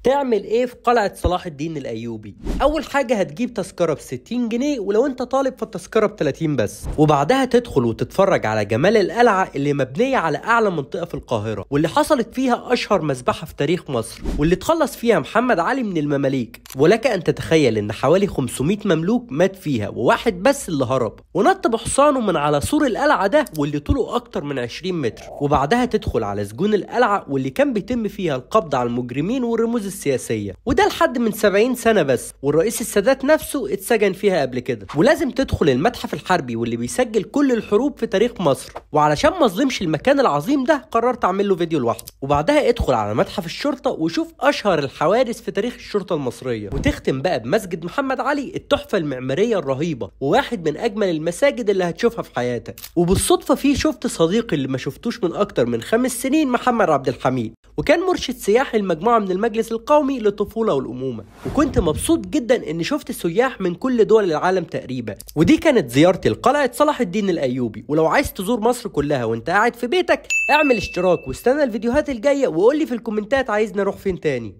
تعمل ايه في قلعة صلاح الدين الايوبي؟ اول حاجة هتجيب تذكرة ب60 جنيه، ولو انت طالب فالتذكرة ب30 بس. وبعدها تدخل وتتفرج على جمال القلعة اللي مبنية على اعلى منطقة في القاهرة، واللي حصلت فيها اشهر مذبحة في تاريخ مصر، واللي تخلص فيها محمد علي من المماليك. ولك ان تتخيل ان حوالي 500 مملوك مات فيها، وواحد بس اللي هرب ونط بحصانه من على سور القلعة ده، واللي طوله اكتر من 20 متر. وبعدها تدخل على سجون القلعة واللي كان بيتم فيها القبض على المجرمين والرموز السياسية، وده لحد من 70 سنة بس، والرئيس السادات نفسه اتسجن فيها قبل كده. ولازم تدخل المتحف الحربي واللي بيسجل كل الحروب في تاريخ مصر، وعلشان ما اظلمش المكان العظيم ده قررت اعمل له فيديو لوحده. وبعدها ادخل على متحف الشرطة وشوف اشهر الحوادث في تاريخ الشرطة المصرية. وتختم بقى بمسجد محمد علي، التحفة المعمارية الرهيبة وواحد من اجمل المساجد اللي هتشوفها في حياتك. وبالصدفة فيه شفت صديقي اللي ما شفتوش من اكتر من 5 سنين، محمد عبد الحميد، وكان مرشد سياحي لمجموعة من المجلس القومي للطفولة والأمومة. وكنت مبسوط جدا إني شفت سياح من كل دول العالم تقريبا. ودي كانت زيارتي لقلعة صلاح الدين الأيوبي. ولو عايز تزور مصر كلها وانت قاعد في بيتك، اعمل اشتراك واستنى الفيديوهات الجاية، وقولي في الكومنتات عايز نروح فين تاني.